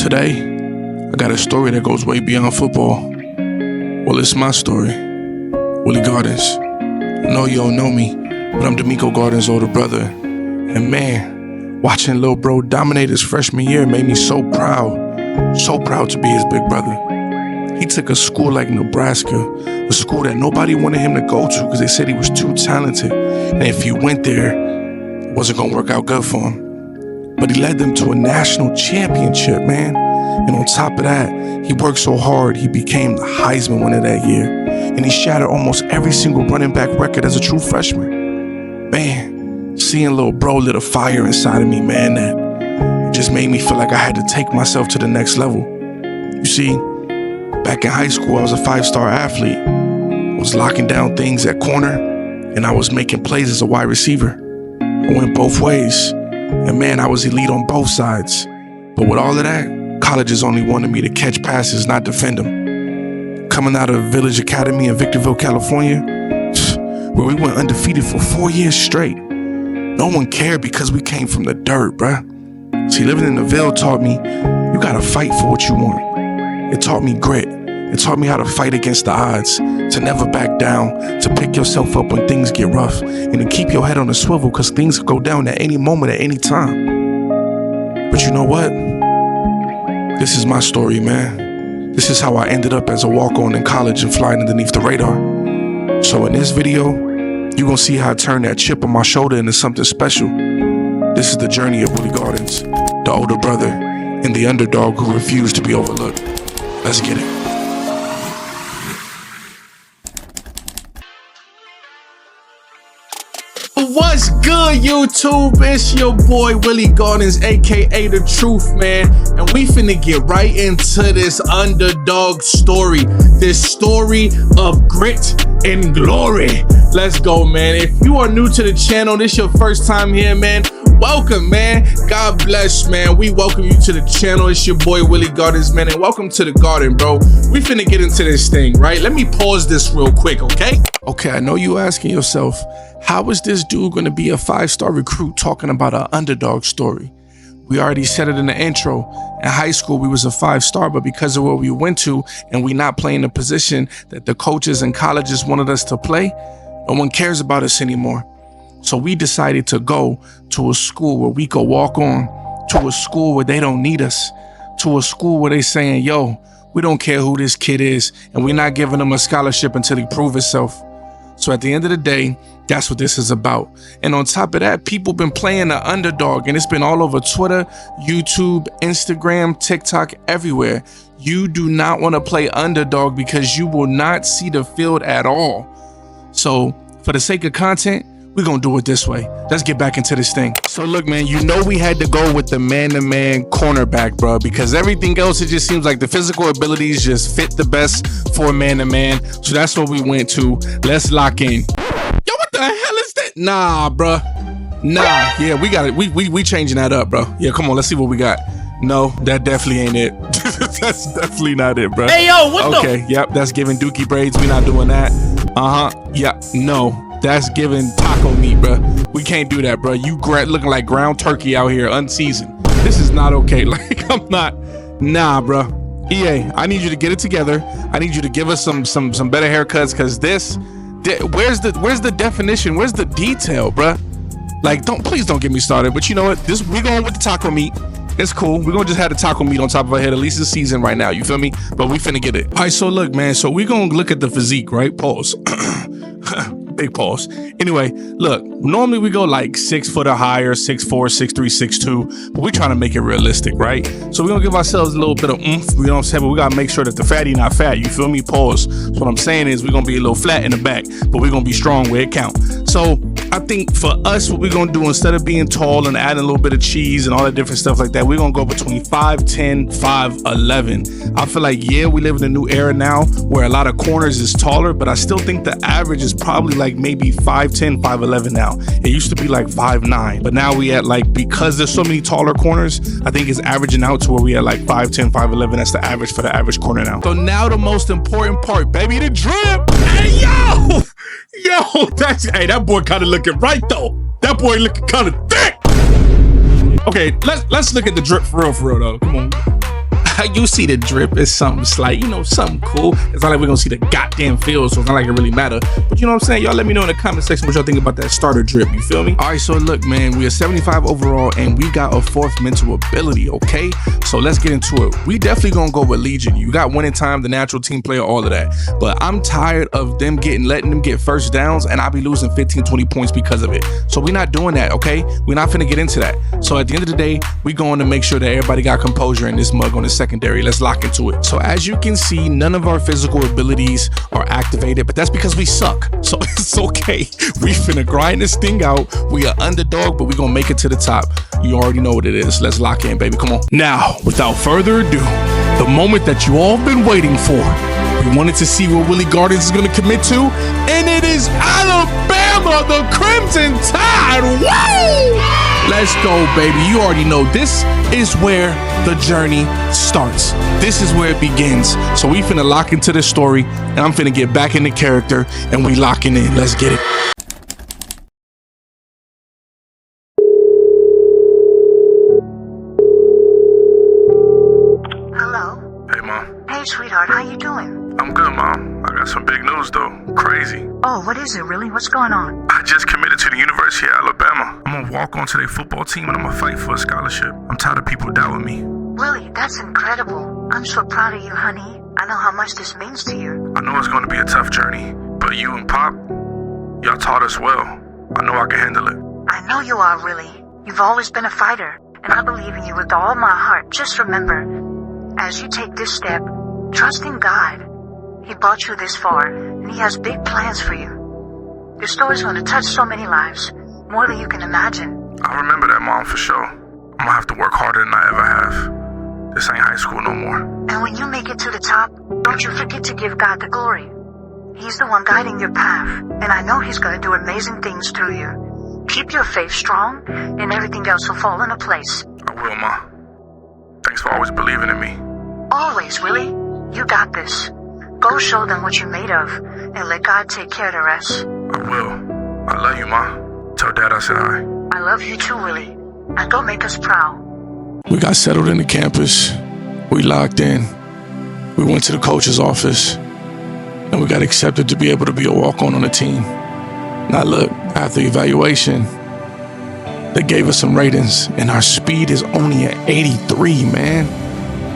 Today, I got a story that goes way beyond football. Well, it's my story. Willy Gardens. I know you don't know me, but I'm D'Amico Gardens' older brother. And man, watching little bro dominate his freshman year made me so proud. So proud to be his big brother. He took a school like Nebraska, a school that nobody wanted him to go to because they said he was too talented. And if he went there, it wasn't going to work out good for him. But he led them to a national championship, man. And on top of that, he worked so hard, he became the Heisman winner that year. And he shattered almost every single running back record as a true freshman. Man, seeing little bro lit a fire inside of me, man, that just made me feel like I had to take myself to the next level. You see, back in high school, I was a 5-star athlete. I was locking down things at corner, and I was making plays as a wide receiver. I went both ways. And man, I was elite on both sides. But with all of that, colleges only wanted me to catch passes, not defend them. Coming out of Village Academy in Victorville, California, where we went undefeated for 4 years straight. No one cared because we came from the dirt, bruh. See, living in the Ville taught me, you gotta fight for what you want. It taught me grit. It taught me how to fight against the odds, to never back down, to pick yourself up when things get rough, and to keep your head on a swivel because things could go down at any moment, at any time. But you know what? This is my story, man. This is how I ended up as a walk-on in college and flying underneath the radar. So in this video, you're gonna see how I turned that chip on my shoulder into something special. This is the journey of Willy Gardens, the older brother, and the underdog who refused to be overlooked. Let's get it. What's good, YouTube? It's your boy Willy Gardens, aka The Truth, man, and we finna get right into this underdog story, this story of grit and glory. Let's go, man. If you are new to the channel, this your first time here, man, welcome, man. God bless, man. We welcome you to the channel. It's your boy Willy Gardens, man, and welcome to the garden, bro. We finna get into this thing, right? Let me pause this real quick, okay? Okay, I know you asking yourself, how is this dude gonna be a 5-star recruit talking about an underdog story? We already said it in the intro. In high school, we was a 5-star, but because of where we went to and we not playing the position that the coaches and colleges wanted us to play, no one cares about us anymore. So we decided to go to a school where we could walk on, to a school where they don't need us, to a school where they saying, yo, we don't care who this kid is, and we're not giving him a scholarship until he proves himself. So at the end of the day, that's what this is about. And on top of that, people been playing the underdog, and it's been all over Twitter, YouTube, Instagram, TikTok, everywhere. You do not want to play underdog because you will not see the field at all. So for the sake of content, we're gonna do it this way. Let's get back into this thing. So look, man, you know we had to go with the man-to-man cornerback, bro, because everything else, it just seems like the physical abilities just fit the best for man-to-man. So that's what we went to. Let's lock in. Yo, what the hell is that? Nah, bro. Nah, yeah, we got it. We changing that up, bro. Yeah, come on, let's see what we got. No, that definitely ain't it. That's definitely not it, bro. Hey, yo, what the? Okay, yep, that's giving dookie braids. We not doing that. Yeah, no. That's giving taco meat, bro. We can't do that, bro. You looking like ground turkey out here, unseasoned. This is not okay. Like, I'm not. Nah, bro. EA, I need you to get it together. I need you to give us some better haircuts, because this. Where's the definition? Where's the detail, bro? Like, please don't get me started. But you know what? We going with the taco meat. It's cool. We're gonna just have the taco meat on top of our head. At least it's season right now. You feel me? But we finna get it. All right. So look, man. So we gonna look at the physique, right? Pause. Big pause. Anyway, look, normally we go like 6 foot or higher, 6'4", 6'3", 6'2", but we're trying to make it realistic, right? So we're gonna give ourselves a little bit of oomph, you know what I'm saying? But we gotta make sure that the fatty not fat, you feel me? Pause. So what I'm saying is we're gonna be a little flat in the back, but we're gonna be strong where it count. So I think for us, what we're gonna do, instead of being tall and adding a little bit of cheese and all that different stuff like that, we're gonna go between 5'10", 5'11". I feel like, yeah, we live in a new era now where a lot of corners is taller, but I still think the average is probably like maybe 5'10", 5'11" now. It used to be like 5'9", but now we at like, because there's so many taller corners, I think it's averaging out to where we at like 5'10", 5'11". That's the average for the average corner now. So now the most important part, baby, the drip. Hey, yo! Yo, hey, that boy kind of looking right though. That boy looking kind of thick. Okay, let's look at the drip for real though. Come on. You see the drip. It's something slight, you know, something cool. It's not like we're gonna see the goddamn field, so it's not like it really matter. But you know what I'm saying? Y'all let me know in the comment section what y'all think about that starter drip. You feel me? All right, so look, man, we are 75 overall, and we got a 4th mental ability, okay? So let's get into it. We definitely gonna go with Legion. You got winning time, the natural team player, all of that. But I'm tired of them letting them get first downs, and I'll be losing 15, 20 points because of it. So we're not doing that, okay? We're not finna get into that. So at the end of the day, we're going to make sure that everybody got composure in this mug on the secondary. Let's lock into it. So as you can see, none of our physical abilities are activated, but that's because we suck. So it's okay. We finna grind this thing out. We are underdog, but we gonna make it to the top. You already know what it is. Let's lock in, baby. Come on. Now, without further ado, the moment that you all been waiting for. We wanted to see what Willy Gardens is gonna commit to, and it is Alabama, the Crimson Tide. Woo! Let's go, baby. You already know this is where the journey starts. This is where it begins. So we finna lock into this story, and I'm finna get back into character, and we locking in. Let's get it. Hello? Hey, Mom. Hey, sweetheart, how you doing? I'm good, Mom. I got some big news, though. Crazy. Oh, what is it, really? What's going on? I just committed to the University of Alabama. I'm gonna walk onto their football team, and I'm gonna fight for a scholarship. I'm tired of people doubting me. Willie, that's incredible. I'm so proud of you, honey. I know how much this means to you. I know it's gonna be a tough journey, but you and Pop, y'all taught us well. I know I can handle it. I know you are, Willie. You've always been a fighter, and I believe in you with all my heart. Just remember, as you take this step, trust in God. He brought you this far, and He has big plans for you. Your story's going to touch so many lives, more than you can imagine. I remember that, Mom, for sure. I'm gonna have to work harder than I ever have. This ain't high school no more. And when you make it to the top, don't you forget to give God the glory. He's the one guiding your path, and I know He's going to do amazing things through you. Keep your faith strong, and everything else will fall into place. I will, Ma. Thanks for always believing in me. Always, Willie. You got this. Go show them what you're made of, and let God take care of the rest. I will. I love you, Ma. Tell Dad I said hi. I love you too, Willie. And go make us proud. We got settled in the campus. We locked in. We went to the coach's office, and we got accepted to be able to be a walk-on the team. Now look, after evaluation, they gave us some ratings, and our speed is only at 83, man.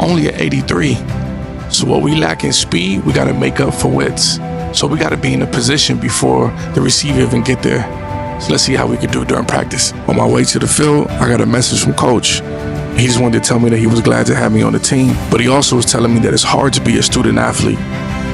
Only at 83. So what we lack in speed, we gotta make up for wits. So we gotta be in a position before the receiver even get there. So let's see how we can do during practice. On my way to the field, I got a message from Coach. He just wanted to tell me that he was glad to have me on the team, but he also was telling me that it's hard to be a student athlete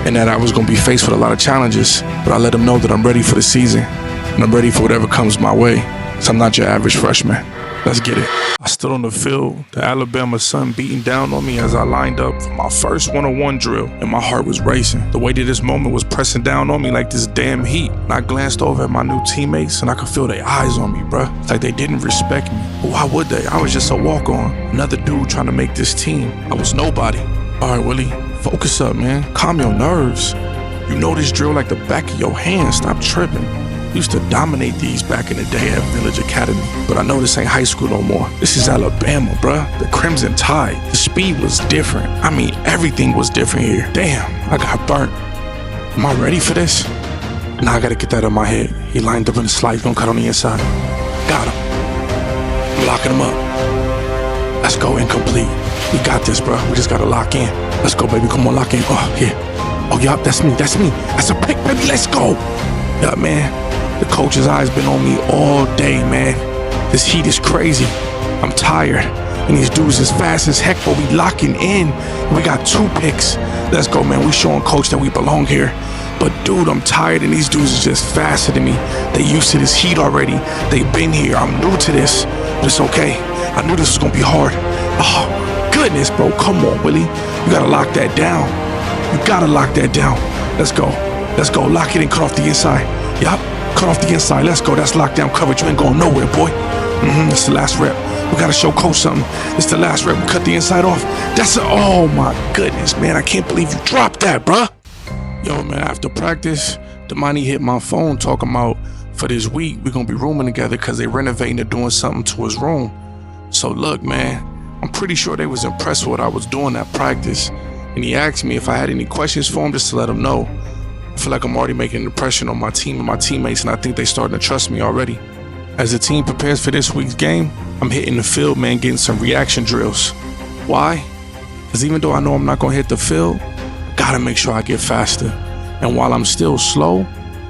and that I was gonna be faced with a lot of challenges, but I let him know that I'm ready for the season and I'm ready for whatever comes my way. So I'm not your average freshman. Let's get it. I stood on the field, the Alabama sun beating down on me as I lined up for my first one-on-one drill, and my heart was racing. The way that this moment was pressing down on me like this damn heat. And I glanced over at my new teammates, and I could feel their eyes on me, bruh. It's like they didn't respect me. But why would they? I was just a walk-on. Another dude trying to make this team. I was nobody. All right, Willie, focus up, man. Calm your nerves. You know this drill like the back of your hand. Stop tripping. Used to dominate these back in the day at Village Academy, but I know this ain't high school no more. This is Alabama, bruh. The Crimson Tide. The speed was different. I mean, everything was different here. Damn, I got burnt. Am I ready for this? Now I gotta get that out of my head. He lined up in the slide, gonna cut on the inside. Got him. I'm locking him up. Let's go, incomplete. We got this, bruh. We just gotta lock in. Let's go, baby. Come on, lock in. Oh, here. Oh, yup, that's me. That's me. That's a pick, baby. Let's go. Yeah, man. The coach's eyes been on me all day, man. This heat is crazy. I'm tired. And these dudes is fast as heck, but we locking in. We got 2 picks. Let's go, man. We showing coach that we belong here. But dude, I'm tired and these dudes is just faster than me. They used to this heat already. They've been here. I'm new to this. But it's okay. I knew this was gonna be hard. Oh, goodness, bro. Come on, Willie. You gotta lock that down. You gotta lock that down. Let's go. Let's go. Lock it and cut off the inside. Yup. Cut off the inside. Let's go. That's lockdown coverage. You ain't going nowhere, boy. It's the last rep. We gotta show coach something. It's the last rep. We cut the inside off. Oh my goodness, man. I can't believe you dropped that, bruh. Yo, man, after practice, Damani hit my phone talking about for this week, we're gonna be rooming together because they renovating or doing something to his room. So look, man, I'm I'm pretty sure they was impressed with what I was doing at practice, and he asked me if I had any questions for him just to let him know. I feel like I'm already making an impression on my team and my teammates, and I think they starting to trust me already. As the team prepares for this week's game, I'm hitting the field, man, getting some reaction drills. Why? Because even though I know I'm not going to hit the field, I got to make sure I get faster. And while I'm still slow,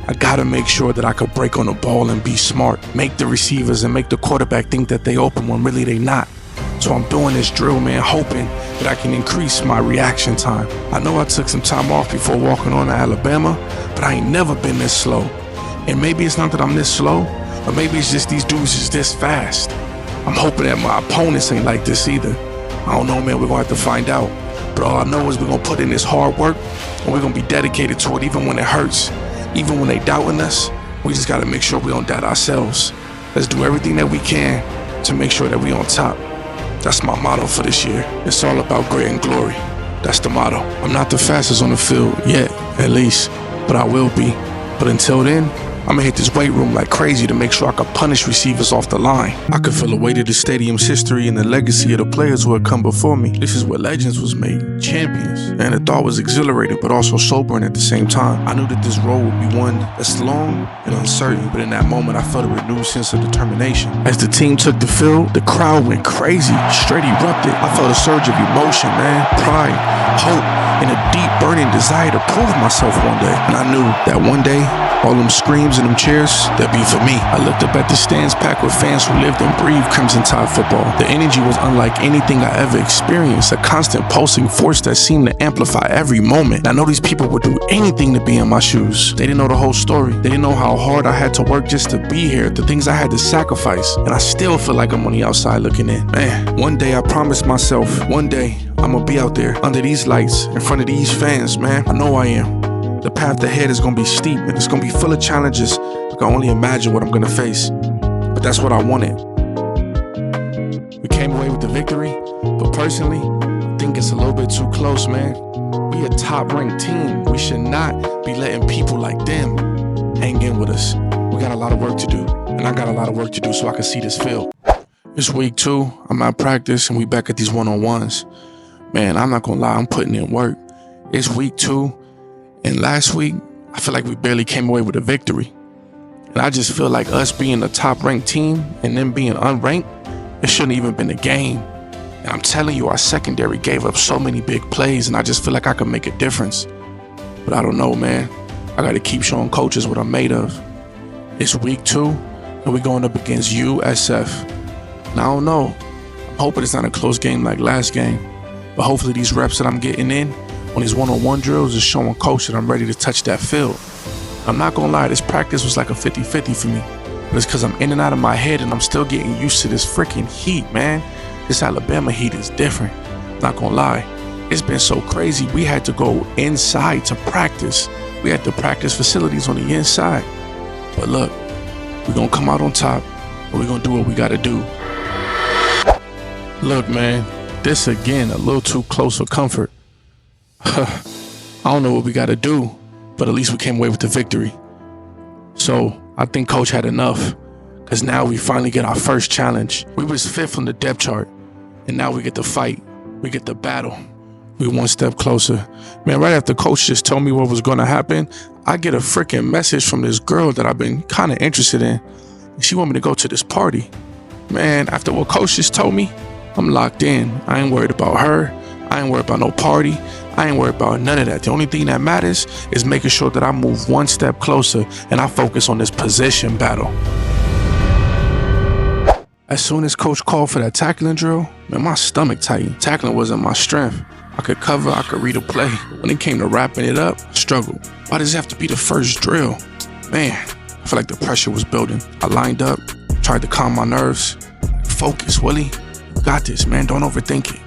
I got to make sure that I could break on the ball and be smart, make the receivers and make the quarterback think that they open when really they not. So I'm doing this drill, man, hoping that I can increase my reaction time. I know I took some time off before walking on to Alabama, but I ain't never been this slow. And maybe it's not that I'm this slow, or maybe it's just these dudes is this fast. I'm hoping that my opponents ain't like this either. I don't know, man, we're gonna have to find out. But all I know is we're gonna put in this hard work, and we're gonna be dedicated to it even when it hurts. Even when they doubting us, we just gotta make sure we don't doubt ourselves. Let's do everything that we can to make sure that we on top. That's my motto for this year. It's all about grit and glory. That's the motto. I'm not the fastest on the field yet, at least, but I will be. But until then, I'm gonna hit this weight room like crazy to make sure I can punish receivers off the line. I could feel the weight of the stadium's history and the legacy of the players who had come before me. This is where legends was made, champions. And the thought was exhilarating, but also sobering at the same time. I knew that this road would be one that's long and uncertain, but in that moment, I felt a renewed sense of determination. As the team took the field, the crowd went crazy, straight erupted. I felt a surge of emotion, man, pride, hope, and a deep burning desire to prove myself one day. And I knew that one day, all them screams and them cheers, they'd be for me. I looked up at the stands packed with fans who lived and breathed Crimson Tide football. The energy was unlike anything I ever experienced, a constant pulsing force that seemed to amplify every moment. I know these people would do anything to be in my shoes. They didn't know the whole story. They didn't know how hard I had to work just to be here, the things I had to sacrifice. And I still feel like I'm on the outside looking in. Man, one day I promised myself, one day I'm gonna be out there under these lights, in front of these fans, man. I know I am. The path ahead is gonna be steep and it's gonna be full of challenges. I can only imagine what I'm gonna face. But that's what I wanted. We came away with the victory, but personally, I think it's a little bit too close, man. We a top-ranked team. We should not be letting people like them hang in with us. We got a lot of work to do, and I got a lot of work to do so I can see this field. It's week 2, I'm at practice, and we back at these one-on-ones. Man, I'm not gonna lie, I'm putting in work. It's week 2. And last week, I feel like we barely came away with a victory. And I just feel like us being a top-ranked team and them being unranked, it shouldn't even been a game. And I'm telling you, our secondary gave up so many big plays, and I just feel like I could make a difference. But I don't know, man. I got to keep showing coaches what I'm made of. It's week 2, and we're going up against USF. And I don't know. I'm hoping it's not a close game like last game. But hopefully these reps that I'm getting in on these one-on-one drills is showing coach that I'm ready to touch that field. I'm not gonna lie, this practice was like a 50-50 for me. But it's because I'm in and out of my head and I'm still getting used to this freaking heat, man. This Alabama heat is different. Not gonna lie, it's been so crazy. We had to go inside to practice. We had the practice facilities on the inside. But look, we're gonna come out on top and we're gonna do what we gotta do. Look, man, this again, a little too close for comfort. I don't know what we got to do, but at least we came away with the victory. So I think coach had enough, because now we finally get our first challenge. We was 5th on the depth chart, and now we get to fight. We get to battle. We one step closer. Man, right after coach just told me what was going to happen, I get a freaking message from this girl that I've been kind of interested in. She want me to go to this party. Man, after what coach just told me, I'm locked in. I ain't worried about her. I ain't worried about no party. I ain't worried about none of that. The only thing that matters is making sure that I move one step closer and I focus on this position battle. As soon as coach called for that tackling drill, man, my stomach tightened. Tackling wasn't my strength. I could cover, I could read a play. When it came to wrapping it up, I struggled. Why does it have to be the first drill? Man, I feel like the pressure was building. I lined up, tried to calm my nerves. Focus, Willie. You got this, man. Don't overthink it.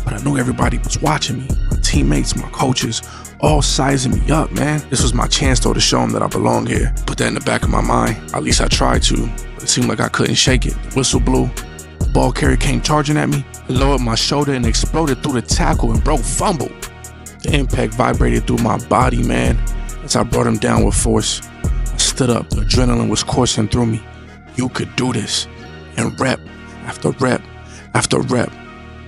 But I knew everybody was watching me. My teammates, my coaches, all sizing me up, man. This was my chance, though, to show them that I belong here. Put that in the back of my mind. At least I tried to. But it seemed like I couldn't shake it. The whistle blew. The ball carrier came charging at me. It lowered my shoulder and exploded through the tackle and broke fumble. The impact vibrated through my body, man, as I brought him down with force. I stood up. The adrenaline was coursing through me. You could do this. And rep after rep after rep,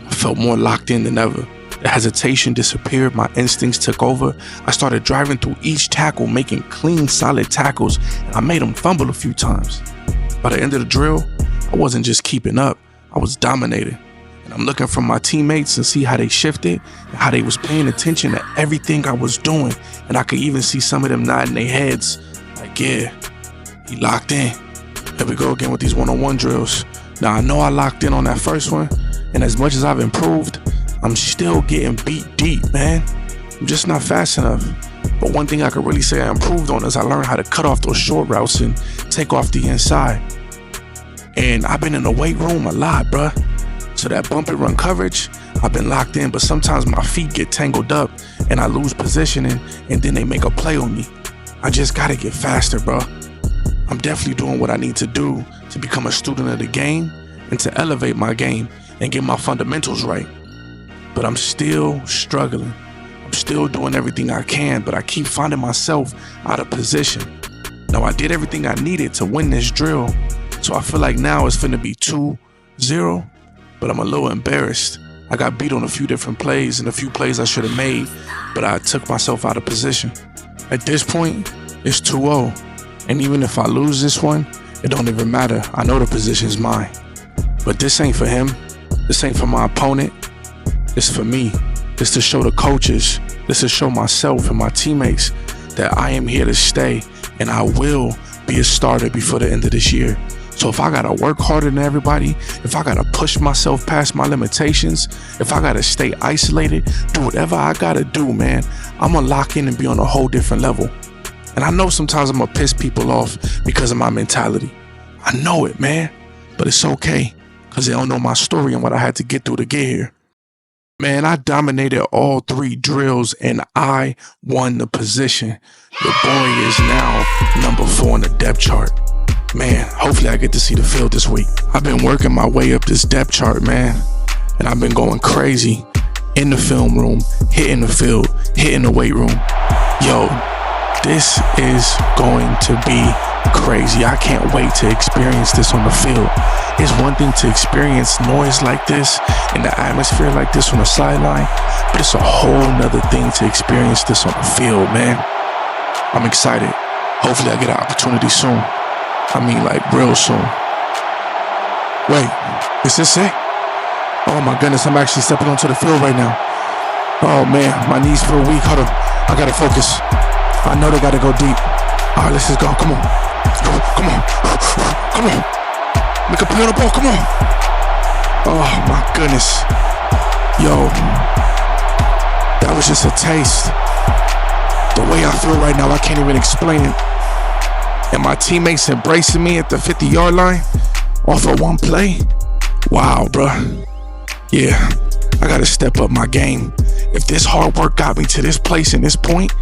I felt more locked in than ever. The hesitation disappeared, my instincts took over. I started driving through each tackle, making clean, solid tackles, and I made them fumble a few times. By the end of the drill, I wasn't just keeping up, I was dominating. And I'm looking from my teammates and see how they shifted and how they was paying attention to everything I was doing. And I could even see some of them nodding their heads like, yeah, he locked in. Here we go again with these one-on-one drills. Now, I know I locked in on that first one, and as much as I've improved, I'm still getting beat deep, man. I'm just not fast enough. But one thing I could really say I improved on is I learned how to cut off those short routes and take off the inside. And I've been in the weight room a lot, bruh. So that bump and run coverage, I've been locked in, but sometimes my feet get tangled up and I lose positioning, and then they make a play on me. I just gotta get faster, bro. I'm definitely doing what I need to do to become a student of the game and to elevate my game and get my fundamentals right. But I'm still struggling. I'm still doing everything I can, but I keep finding myself out of position. Now, I did everything I needed to win this drill, so I feel like now it's finna be 2-0, but I'm a little embarrassed. I got beat on a few different plays and a few plays I should have made, but I took myself out of position. At this point, it's 2-0, and even if I lose this one, it don't even matter. I know the position's mine. But this ain't for him. This ain't for my opponent. It's for me. It's to show the coaches. It's to show myself and my teammates that I am here to stay, and I will be a starter before the end of this year. So if I gotta work harder than everybody, if I gotta push myself past my limitations, if I gotta stay isolated, do whatever I gotta do, man, I'm gonna lock in and be on a whole different level. And I know sometimes I'm gonna piss people off because of my mentality. I know it, man, but it's okay, because they don't know my story and what I had to get through to get here. Man, I dominated all 3 drills and I won the position. Your boy is now number 4 on the depth chart. Man, hopefully I get to see the field this week. I've been working my way up this depth chart, man, and I've been going crazy in the film room, hitting the field, hitting the weight room. Yo, this is going to be crazy. I can't wait to experience this on the field. It's one thing to experience noise like this and the atmosphere like this on the sideline, but it's a whole nother thing to experience this on the field, man. I'm excited. Hopefully I get an opportunity soon. I mean, like, real soon. Wait, is this it? Oh my goodness, I'm actually stepping onto the field right now. Oh man, my knees feel weak. Hold up, I gotta focus. I know they gotta go deep. All right, let's just go. Come on. Come on. Come on. Make a play on the ball. Come on. Oh my goodness. Yo, that was just a taste. The way I feel right now, I can't even explain it. And my teammates embracing me at the 50-yard line off of one play. Wow, bruh. Yeah, I gotta step up my game. If this hard work got me to this place and this point,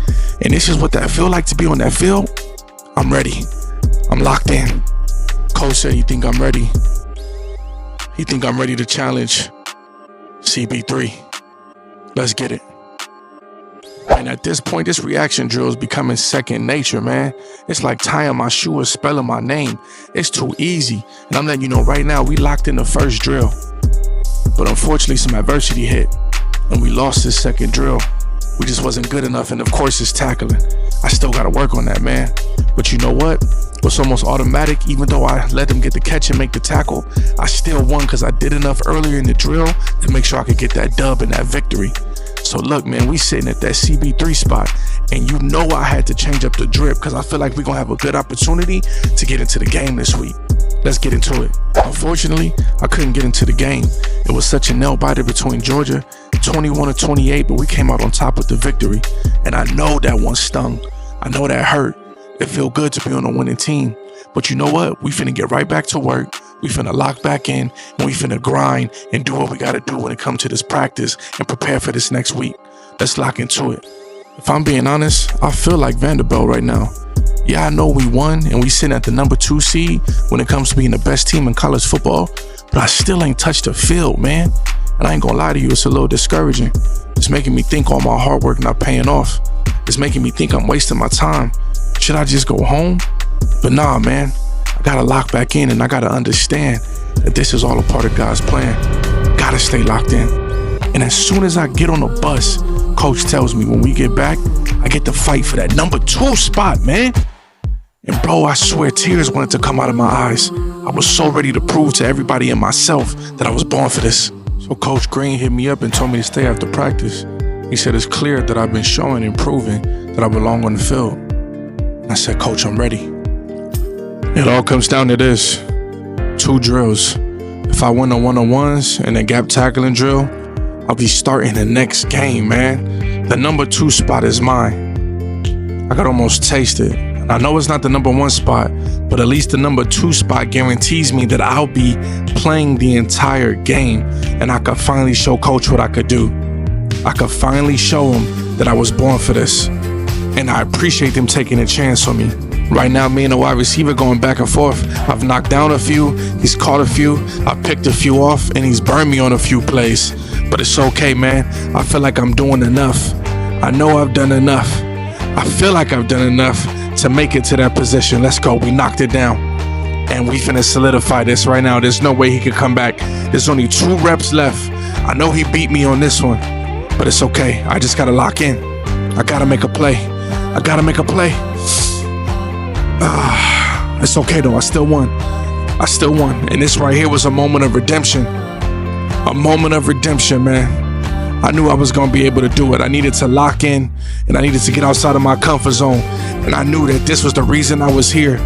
and this is what that feel like to be on that field, I'm ready. I'm locked in. Coach said he think I'm ready. He think I'm ready to challenge CB3. Let's get it. And at this point, this reaction drill is becoming second nature, man. It's like tying my shoe or spelling my name. It's too easy. And I'm letting you know right now, we locked in the first drill. But unfortunately, some adversity hit, and we lost this second drill. We just wasn't good enough, and of course, it's tackling. I still gotta work on that, man. But you know what? It's almost automatic. Even though I let them get the catch and make the tackle, I still won because I did enough earlier in the drill to make sure I could get that dub and that victory. So look, man, we sitting at that CB3 spot, and you know I had to change up the drip because I feel like we're gonna have a good opportunity to get into the game this week. Let's get into it. Unfortunately, I couldn't get into the game. It was such a nail biter between Georgia, 21-28, but we came out on top with the victory. And I know that one stung. I know that hurt. It felt good to be on a winning team. But you know what? We finna get right back to work. We finna lock back in, and we finna grind and do what we gotta do when it comes to this practice and prepare for this next week. Let's lock into it. If I'm being honest, I feel like Vanderbilt right now. Yeah, I know we won and we sitting at the number 2 seed when it comes to being the best team in college football, but I still ain't touched the field, man. And I ain't gonna lie to you, it's a little discouraging. It's making me think all my hard work not paying off. It's making me think I'm wasting my time. Should I just go home? But nah, man, I gotta lock back in, and I gotta understand that this is all a part of God's plan. Gotta stay locked in. And as soon as I get on the bus, coach tells me when we get back, I get to fight for that number 2 spot, man. And bro, I swear tears wanted to come out of my eyes. I was so ready to prove to everybody and myself that I was born for this. So Coach Green hit me up and told me to stay after practice. He said it's clear that I've been showing and proving that I belong on the field. And I said, Coach, I'm ready. It all comes down to this. 2 drills. If I win the one-on-ones and the gap tackling drill, I'll be starting the next game, man. The number 2 spot is mine. I could almost taste it. And I know it's not the number 1 spot, but at least the number 2 spot guarantees me that I'll be playing the entire game, and I could finally show Coach what I could do. I could finally show him that I was born for this. And I appreciate them taking a chance on me. Right now, me and the wide receiver going back and forth. I've knocked down a few, he's caught a few, I picked a few off, and he's burned me on a few plays. But it's okay, man. I feel like I'm doing enough. I know I've done enough. I feel like I've done enough to make it to that position. Let's go. We knocked it down. And we finna solidify this right now. There's no way he could come back. There's only 2 reps left. I know he beat me on this one, but it's okay. I just gotta lock in. I gotta make a play. I gotta make a play. It's okay though, I still won. I still won. And this right here was a moment of redemption. A moment of redemption, man. I knew I was gonna be able to do it. I needed to lock in, and I needed to get outside of my comfort zone. And I knew that this was the reason I was here.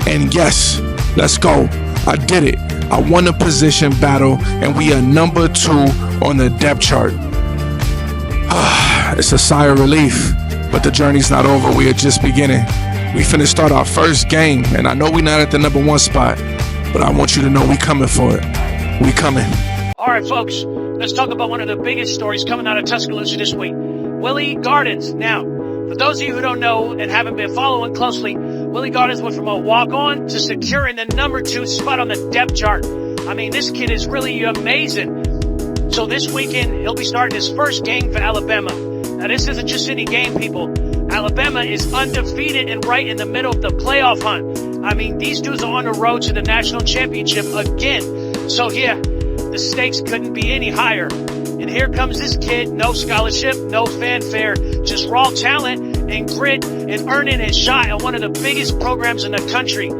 And yes, let's go. I did it. I won a position battle, and we are number 2 on the depth chart. It's a sigh of relief, but the journey's not over. We are just beginning. We finna start our first game, and I know we're not at the number 1 spot, but I want you to know we coming for it. We coming. All right, folks, let's talk about one of the biggest stories coming out of Tuscaloosa this week. Willy Gardens. Now, for those of you who don't know and haven't been following closely, Willy Gardens went from a walk-on to securing the number 2 spot on the depth chart. I mean, this kid is really amazing. So this weekend, he'll be starting his first game for Alabama. Now, this isn't just any game, people. Alabama is undefeated and right in the middle of the playoff hunt. I mean, these dudes are on the road to the national championship again. So, yeah, the stakes couldn't be any higher. And here comes this kid, no scholarship, no fanfare, just raw talent and grit and earning his shot at one of the biggest programs in the country.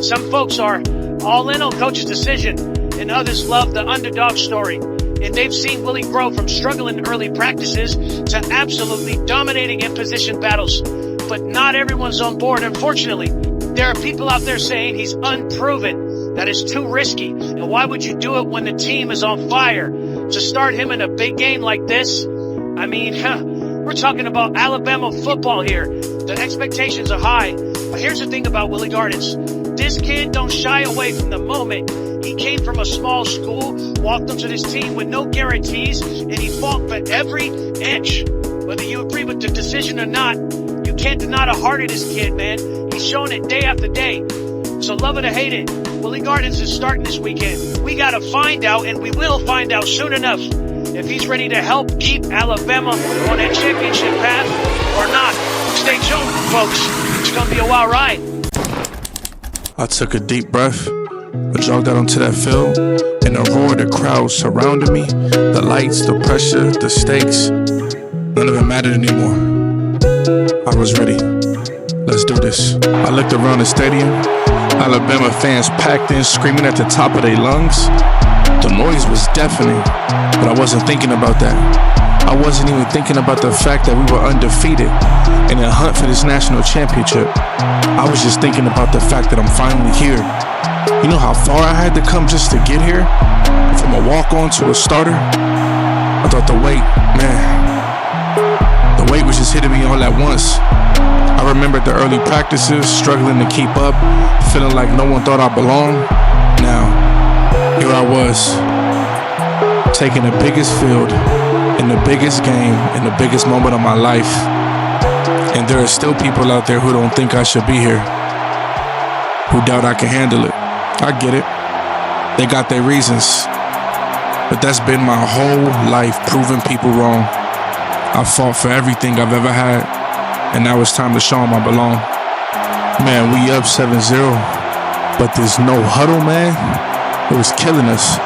Some folks are all in on Coach's decision, and others love the underdog story. And they've seen Willie grow from struggling in early practices to absolutely dominating in position battles. But not everyone's on board, unfortunately. There are people out there saying he's unproven, that is too risky. And why would you do it when the team is on fire? To start him in a big game like this? I mean, we're talking about Alabama football here. The expectations are high. But here's the thing about Willy Gardens. This kid don't shy away from the moment. He came from a small school, walked into this team with no guarantees, and he fought for every inch. Whether you agree with the decision or not, you can't deny the heart of this kid, man. He's shown it day after day. So love it or hate it, Willy Gardens is starting this weekend. We got to find out, and we will find out soon enough, if he's ready to help keep Alabama on that championship path or not. Stay tuned, folks. It's going to be a wild ride. I took a deep breath. I jogged out onto that field, and the roar of the crowd surrounded me. The lights, the pressure, the stakes, none of it mattered anymore. I was ready. Let's do this. I looked around the stadium. Alabama fans packed in, screaming at the top of their lungs. The noise was deafening, but I wasn't thinking about that. I wasn't even thinking about the fact that we were undefeated in a hunt for this national championship. I was just thinking about the fact that I'm finally here. You know how far I had to come just to get here? From a walk-on to a starter? I thought the weight, man, the weight was just hitting me all at once. I remembered the early practices, struggling to keep up, feeling like no one thought I belonged. Now, here I was, taking the biggest field, in the biggest game, in the biggest moment of my life. And there are still people out there who don't think I should be here, who doubt I can handle it. I get it. They got their reasons. But that's been my whole life, proving people wrong. I fought for everything I've ever had, and now it's time to show them I belong. Man, we up 7-0, but there's no huddle, man. It was killing us.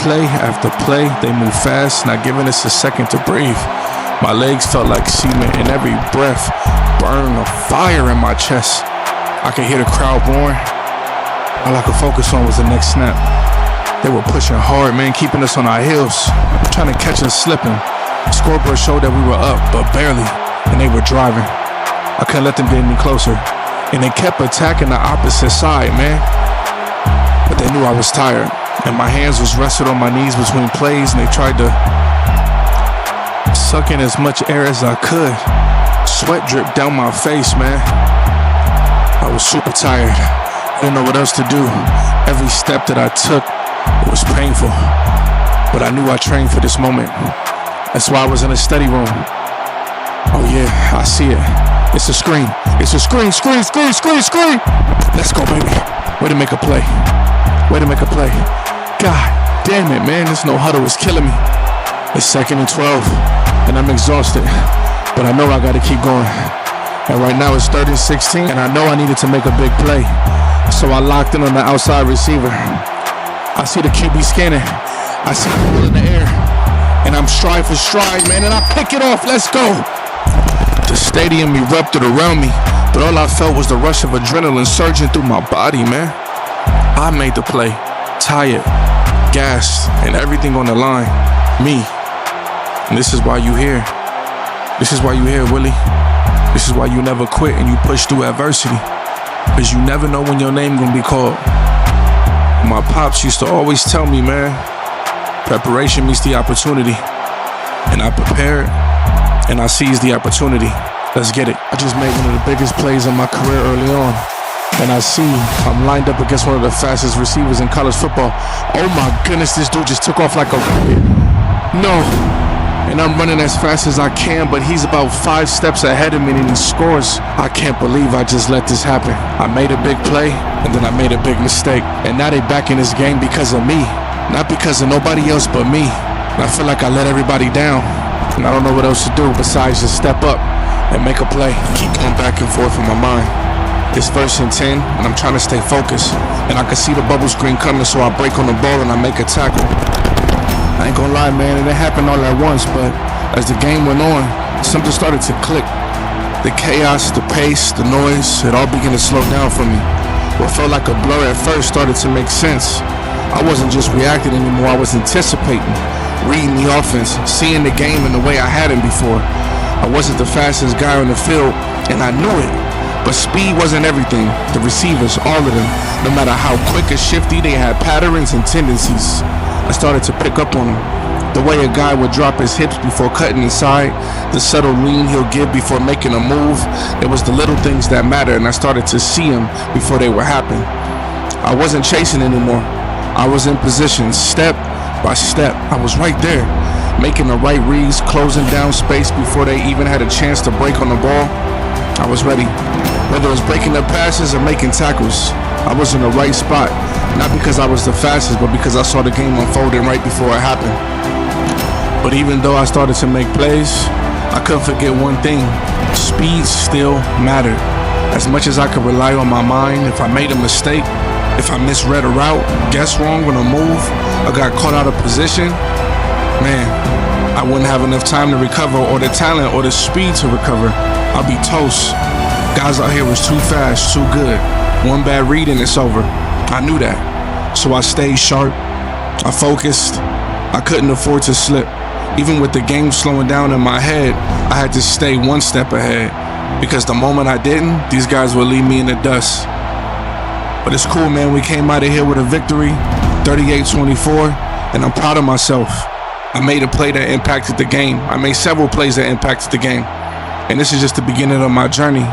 play after play. They move fast, not giving us a second to breathe. My legs felt like cement, and every breath burned a fire in my chest. I could hear the crowd roaring. All I could focus on was the next snap. They were pushing hard, man, keeping us on our heels, trying to catch us slipping. The scoreboard showed that we were up, but barely, and they were driving. I couldn't let them get any closer, and they kept attacking the opposite side, man. But they knew I was tired, and my hands was rested on my knees between plays, and they tried to suck in as much air as I could. Sweat dripped down my face, man. I was super tired. I didn't know what else to do. Every step that I took, it was painful. But I knew I trained for this moment. That's why I was in a study room. Oh yeah, I see it. It's a screen. It's a screen, screen, screen, screen, screen. Let's go, baby. Way to make a play. Way to make a play. God damn it, man. This no huddle is killing me. It's 2nd and 12, and I'm exhausted. But I know I gotta keep going. And right now it's 3rd and 16, and I know I needed to make a big play. So I locked in on the outside receiver. I see the QB scanning. I see the ball in the air. And I'm stride for stride, man, and I pick it off. Let's go. The stadium erupted around me, but all I felt was the rush of adrenaline surging through my body, man. I made the play, tired, gassed, and everything on the line. Me. And this is why you here. This is why you here, Willie. This is why you never quit and you push through adversity. Because you never know when your name gonna be called. My pops used to always tell me, man, preparation meets the opportunity. And I prepared, and I seized the opportunity. Let's get it. I just made one of the biggest plays of my career early on. And I see I'm lined up against one of the fastest receivers in college football. Oh my goodness, this dude just took off like a rocket. No. And I'm running as fast as I can, but he's about 5 steps ahead of me and he scores. I can't believe I just let this happen. I made a big play, and then I made a big mistake. And now they back in this game because of me. Not because of nobody else but me. And I feel like I let everybody down. And I don't know what else to do besides just step up and make a play. Keep going back and forth in my mind. It's 1st and 10, and I'm trying to stay focused. And I can see the bubble screen coming, so I break on the ball and I make a tackle. I ain't gonna lie, man, it didn't happen all at once, but as the game went on, something started to click. The chaos, the pace, the noise, it all began to slow down for me. What felt like a blur at first started to make sense. I wasn't just reacting anymore, I was anticipating, reading the offense, seeing the game in the way I hadn't before. I wasn't the fastest guy on the field, and I knew it. But speed wasn't everything. The receivers, all of them, no matter how quick or shifty, they had patterns and tendencies. I started to pick up on them. The way a guy would drop his hips before cutting inside, the subtle lean he'll give before making a move. It was the little things that mattered, and I started to see them before they were happening. I wasn't chasing anymore. I was in position, step by step. I was right there, making the right reads, closing down space before they even had a chance to break on the ball. I was ready. Whether it was breaking up passes or making tackles, I was in the right spot. Not because I was the fastest, but because I saw the game unfolding right before it happened. But even though I started to make plays, I couldn't forget one thing. Speed still mattered. As much as I could rely on my mind, if I made a mistake, if I misread a route, guessed wrong on a move, or got caught out of position, man, I wouldn't have enough time to recover or the talent or the speed to recover. I'd be toast. Guys out here was too fast, too good. One bad read and it's over. I knew that. So I stayed sharp. I focused. I couldn't afford to slip. Even with the game slowing down in my head, I had to stay one step ahead. Because the moment I didn't, these guys would leave me in the dust. But it's cool, man. We came out of here with a victory, 38-24, and I'm proud of myself. I made a play that impacted the game. I made several plays that impacted the game. And this is just the beginning of my journey.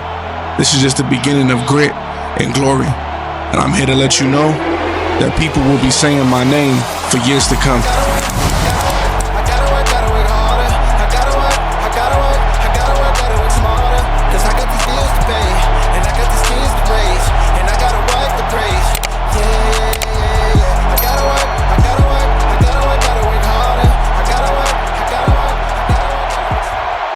This is just the beginning of grit and glory. And I'm here to let you know that people will be saying my name for years to come.